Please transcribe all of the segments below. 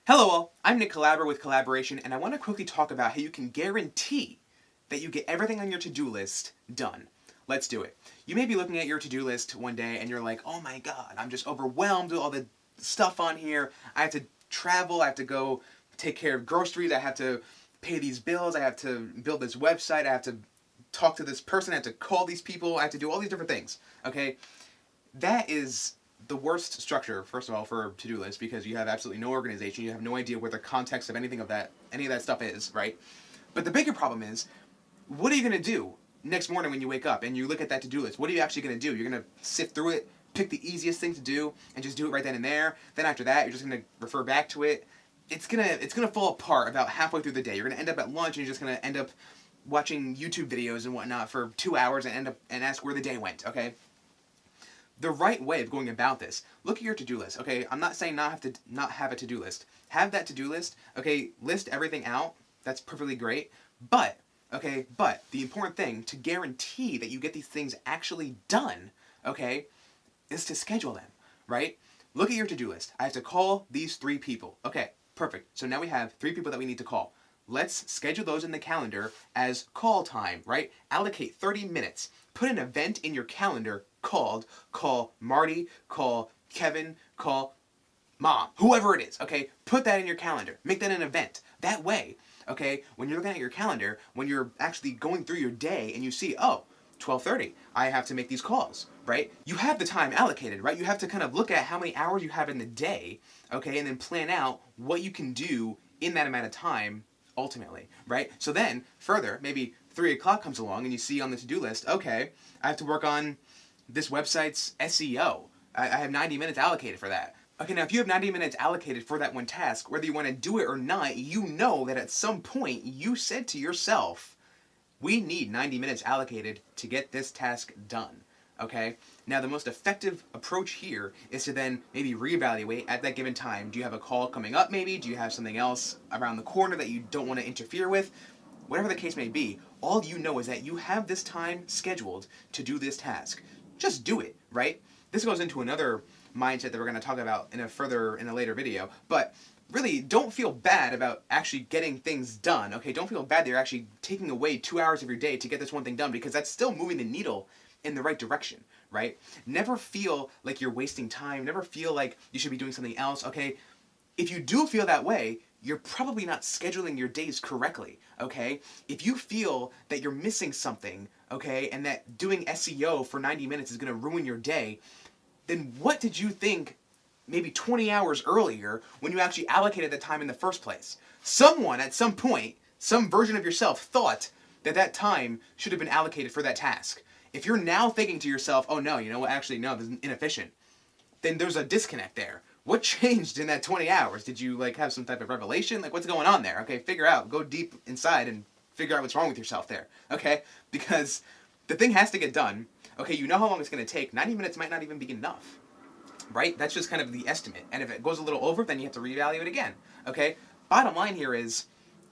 Hello all, I'm Nick Calabro with Collaboration, and I want to quickly talk about how you can guarantee that you get everything on your to-do list done. Let's do it. You may be looking at your to-do list one day and you're like, oh my god, I'm just overwhelmed with all the stuff on here. I have to travel, I have to go take care of groceries, I have to pay these bills, I have to build this website, I have to talk to this person, I have to call these people, I have to do all these different things, okay? That is the worst structure, first of all, for a to-do list, because you have absolutely no organization, you have no idea where the context of any of that stuff is, right? But the bigger problem is, what are you going to do next morning when you wake up and you look at that to-do list? What are you actually going to do? You're going to sift through it, pick the easiest thing to do, and just do it right then and there. Then after that, you're just going to refer back to it. It's gonna fall apart about halfway through the day. You're going to end up at lunch and you're just going to end up watching YouTube videos and whatnot for 2 hours and end up and ask where the day went, okay? The right way of going about this, look at your to-do list, okay? I'm not saying not have a to-do list. Have that to-do list, okay? List everything out. That's perfectly great. But the important thing to guarantee that you get these things actually done, okay, is to schedule them, right? Look at your to-do list. I have to call these 3 people. Okay, perfect. So now we have 3 people that we need to call. Let's schedule those in the calendar as call time, right? Allocate 30 minutes. Put an event in your calendar called call Marty, call Kevin, call Mom, whoever it is, okay? Put that in your calendar. Make that an event. That way, okay, when you're looking at your calendar, when you're actually going through your day and you see, oh, 12:30, I have to make these calls, right? You have the time allocated, right? You have to kind of look at how many hours you have in the day, okay, and then plan out what you can do in that amount of time ultimately, right? So then, further, maybe 3 o'clock comes along and you see on the to-do list, okay, I have to work on this website's SEO. I have 90 minutes allocated for that. Okay, now if you have 90 minutes allocated for that one task, whether you want to do it or not, you know that at some point you said to yourself, we need 90 minutes allocated to get this task done. Okay? Now the most effective approach here is to then maybe reevaluate at that given time. Do you have a call coming up maybe? Do you have something else around the corner that you don't want to interfere with? Whatever the case may be, all you know is that you have this time scheduled to do this task. Just do it, right? This goes into another mindset that we're going to talk about in a later video, but really don't feel bad about actually getting things done, okay? Don't feel bad that you're actually taking away 2 hours of your day to get this one thing done, because that's still moving the needle in the right direction, right? Never feel like you're wasting time. Never feel like you should be doing something else, okay? If you do feel that way, you're probably not scheduling your days correctly, okay? If you feel that you're missing something, okay, and that doing SEO for 90 minutes is going to ruin your day, then what did you think maybe 20 hours earlier when you actually allocated the time in the first place? Someone at some point, some version of yourself thought that that time should have been allocated for that task. If you're now thinking to yourself, oh no, you know what, actually no, this is inefficient, then there's a disconnect there. What changed in that 20 hours? Did you like have some type of revelation? Like what's going on there? Okay, figure out, go deep inside and figure out what's wrong with yourself there, okay? Because the thing has to get done. Okay, you know how long it's going to take. 90 minutes might not even be enough, right? That's just kind of the estimate. And if it goes a little over, then you have to reevaluate again, okay? Bottom line here is,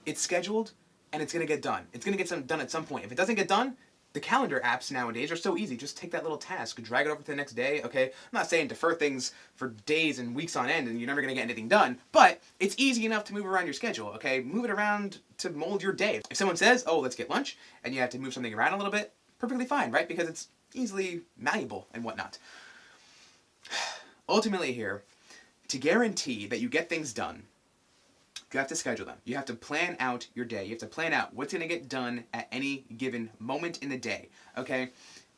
it's scheduled and it's going to get done. It's going to get done at some point. If it doesn't get done, the calendar apps nowadays are so easy. Just take that little task, drag it over to the next day, okay? I'm not saying defer things for days and weeks on end and you're never going to get anything done, but it's easy enough to move around your schedule, okay? Move it around to mold your day. If someone says, oh, let's get lunch, and you have to move something around a little bit, perfectly fine, right? Because it's easily malleable and whatnot. Ultimately here, to guarantee that you get things done, you have to schedule them. You have to plan out your day. You have to plan out what's going to get done at any given moment in the day, okay?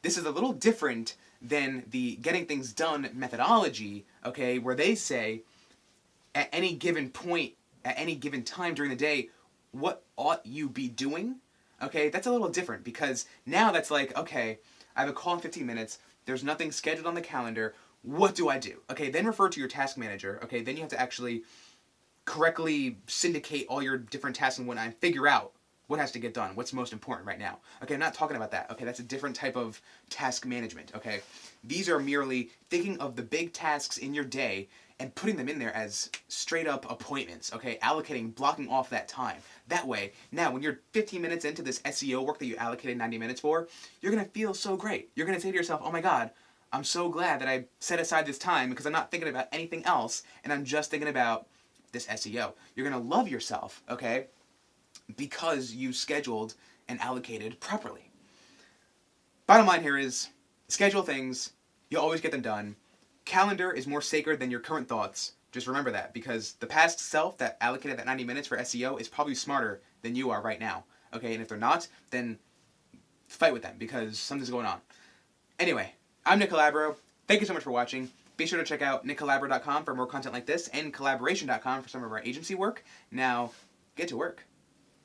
This is a little different than the getting things done methodology, okay, where they say at any given point, at any given time during the day, what ought you be doing, okay? That's a little different because now that's like, okay, I have a call in 15 minutes, there's nothing scheduled on the calendar, what do I do? Okay, then refer to your task manager, okay, then you have to actually correctly syndicate all your different tasks and whatnot and figure out what has to get done, what's most important right now. Okay, I'm not talking about that. Okay, that's a different type of task management, okay? These are merely thinking of the big tasks in your day and putting them in there as straight up appointments, okay? Allocating, blocking off that time. That way, now when you're 15 minutes into this SEO work that you allocated 90 minutes for, you're gonna feel so great. You're gonna say to yourself, oh my God, I'm so glad that I set aside this time because I'm not thinking about anything else and I'm just thinking about this SEO. You're going to love yourself, okay? Because you scheduled and allocated properly. Bottom line here is, schedule things, you'll always get them done. Calendar is more sacred than your current thoughts. Just remember that, because the past self that allocated that 90 minutes for SEO is probably smarter than you are right now. Okay, and if they're not, then fight with them, because something's going on. Anyway, I'm Nick Calabro. Thank you so much for watching. Be sure to check out nickcalabro.com for more content like this, and collaboration.com for some of our agency work. Now, get to work.